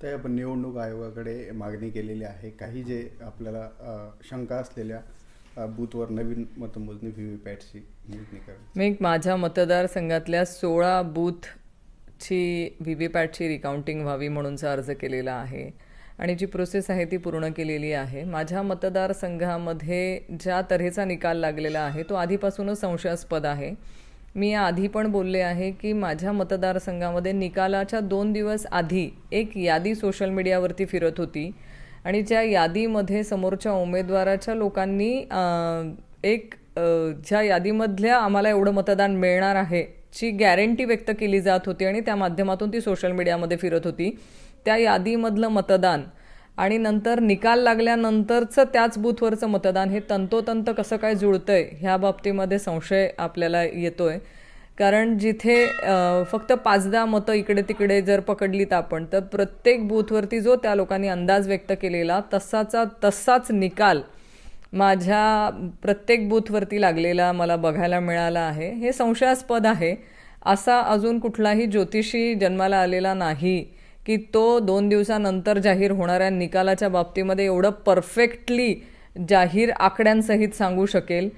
तर आपण निवडणूक आयोगाकडे मागणी केलेली आहे. काही जे आपल्याला शंका असलेल्या बूथवर नवीन मतमोजणी व्हीव्हीपॅटची मोजणी करणे. मी माझ्या मतदारसंघातल्या 16 बूथची व्हीव्हीपॅटची रिकाउंटिंग व्हावी म्हणूनचा अर्ज केलेला आहे आणि जी प्रोसेस आहे ती पूर्ण केलेली आहे. माझ्या मतदारसंघामध्ये ज्या तऱ्हेचा निकाल लागलेला आहे तो आधीपासूनच संशयास्पद आहे. मी आधी पण बोलले आहे की माझ्या मतदारसंघामध्ये निकालाच्या 2 दिवस आधी एक यादी सोशल मीडियावरती फिरत होती आणि ज्या यादीमध्ये समोरच्या उमेदवाराच्या लोकांनी ज्या यादीमधल्या आम्हाला एवढं मतदान मिळणार आहे ची गॅरंटी व्यक्त केली जात होती आणि त्या माध्यमातून ती सोशल मीडियामध्ये फिरत होती. त्या यादीमधलं मतदान आणि नंतर निकाल लागल्यानंतरचं त्याच बूथवरचं मतदान हे तंतोतंत कसं काय जुळतंय ह्या बाबतीमध्ये संशय आपल्याला येतोय. कारण जिथे फक्त 5-10 मतं इकडे तिकडे जर पकडलीत आपण तर प्रत्येक बूथवरती जो त्या लोकांनी अंदाज व्यक्त केलेला तसाच निकाल माझ्या प्रत्येक बूथवरती लागलेला मला बघायला मिळाला आहे. हे संशयास्पद आहे. असा अजून कुठलाही ज्योतिषी जन्माला आलेला नाही की तो 2 दिवसानंतर जाहीर होणाऱ्या निकालाच्या बाबतीमध्ये एवढं परफेक्टली जाहीर आकड्यांसहित सांगू शकेल.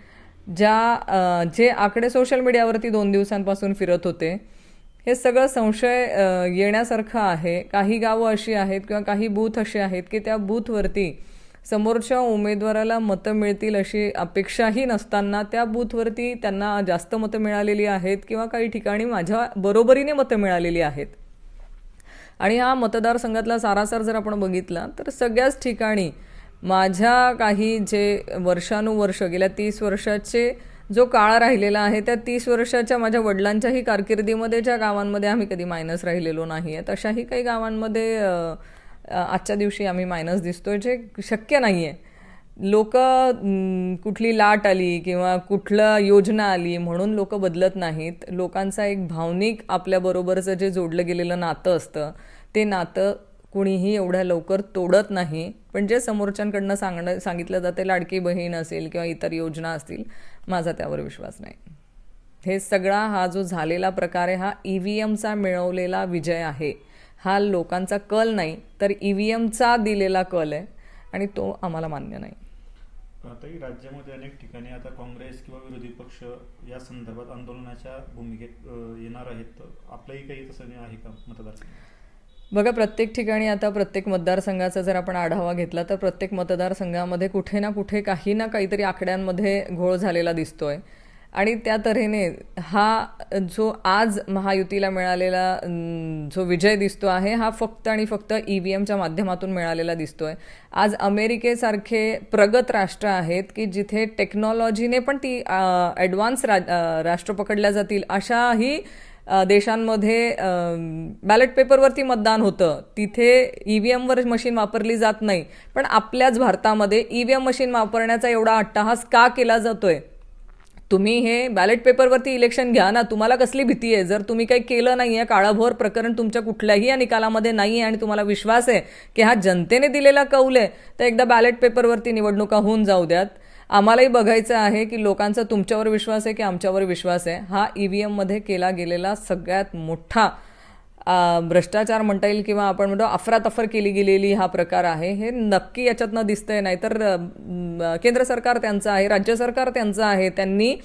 जे आकडे सोशल मीडियावरती 2 दिवसांपासून फिरत होते हे सगळं संशय येण्यासारखं आहे. काही गावं अशी आहेत किंवा काही बूथ असे आहेत की त्या बूथवरती समोरच्या उमेदवाराला मतं मिळतील अशी अपेक्षाही नसताना त्या बूथवरती त्यांना जास्त मतं मिळालेली आहेत किंवा काही ठिकाणी माझ्या बरोबरीने मतं मिळालेली आहेत. आणि हा मतदारसंघातला सारासार जर आपण बघितला तर सगळ्याच ठिकाणी माझ्या काही जे वर्षानुवर्ष गेल्या 30 वर्षाचे जो काळ राहिलेला आहे त्या 30 वर्षाच्या माझ्या वडिलांच्याही कारकिर्दीमध्ये ज्या गावांमध्ये आम्ही कधी मायनस राहिलेलो नाही आहे तशाही काही गावांमध्ये आजच्या दिवशी आम्ही मायनस दिसतोय जे शक्य नाही आहे. लोक कुठली लाट आली किंवा कुठलं योजना आली म्हणून लोक बदलत नाहीत. लोकांचा एक भावनिक आपल्याबरोबरचं जे जोडलं गेलेलं नातं असतं ते नातं कुणीही एवढ्या लवकर तोडत नाही. पण जे समोरच्यांकडनं सांगितलं जाते लाडकी बहीण असेल किंवा इतर योजना असतील माझा त्यावर विश्वास नाही. हे सगळा हा जो झालेला प्रकार आहे हा EVMचा मिळवलेला विजय आहे. हा लोकांचा कल नाही तर EVMचा दिलेला कल आहे आणि तो आम्हाला मान्य नाही. आताही राज्यामध्ये अनेक ठिकाणी आता काँग्रेस किंवा विरोधी पक्ष या संदर्भात आंदोलनाच्या भूमिकेत येणार आहेत. आपलंही काही तसं आहे का मतदारसंघ? बघा, प्रत्येक ठिकाणी आता प्रत्येक मतदारसंघाचा जर आपण आढावा घेतला तर प्रत्येक मतदारसंघामध्ये कुठे ना कुठे काही ना काहीतरी आकड्यांमध्ये घोळ झालेला दिसतोय आणि त्या तऱ्हेने हा जो आज महायुतीला मिळालेला जो विजय दिसतो आहे हा फक्त आणि फक्त EVMच्या माध्यमातून मिळालेला दिसतोय. आज अमेरिकेसारखे प्रगत राष्ट्र आहेत की जिथे टेक्नॉलॉजीने पण ती ॲडव्हान्स राष्ट्र पकडल्या जातील अशाही देशांमध्ये बॅलेट पेपरवरती मतदान होतं. तिथे EVMवर मशीन वापरली जात नाही. पण आपल्याच भारतामध्ये EVM मशीन वापरण्याचा एवढा अट्टहास का केला जातोय? तुम्ही हे बॅलेट पेपरवरती इलेक्शन घ्या ना. तुम्हाला कसली भीती आहे? जर तुम्ही काही केलं नाही आहे, काळाभोर प्रकरण तुमच्या कुठल्याही या निकालामध्ये नाही आहे आणि तुम्हाला विश्वास आहे की हा जनतेने दिलेला कौल आहे तर एकदा बॅलेट पेपरवरती निवडणुका होऊन जाऊ द्यात. आम्हालाही बघायचं आहे की लोकांचा तुमच्यावर विश्वास आहे की आमच्यावर विश्वास आहे. हा EVMमध्ये केला गेलेला सगळ्यात मोठा भ्रष्टाचार म्हणता येईल किंवा आपण म्हणतो अफरातफर केली गेलेली हा प्रकार आहे. हे नक्की याच्यातनं दिसतंय. नाहीतर केंद्र सरकार त्यांचं आहे, राज्य सरकार त्यांचं आहे. त्यांनी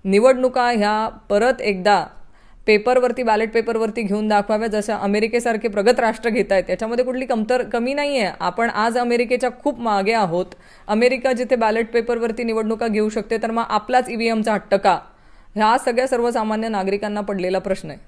निवडणुका ह्या परत एकदा पेपरवरती बॅलेट पेपरवरती घेऊन दाखवाव्या जसं अमेरिकेसारखे प्रगत राष्ट्र घेत आहेत. त्याच्यामध्ये कुठली कमी नाही आहे. आपण आज अमेरिकेच्या खूप मागे आहोत. अमेरिका जिथे बॅलेट पेपरवरती निवडणुका घेऊ शकते तर मग आपलाच EVMचा हट्ट का? हा सगळ्या सर्वसामान्य नागरिकांना पडलेला प्रश्न आहे.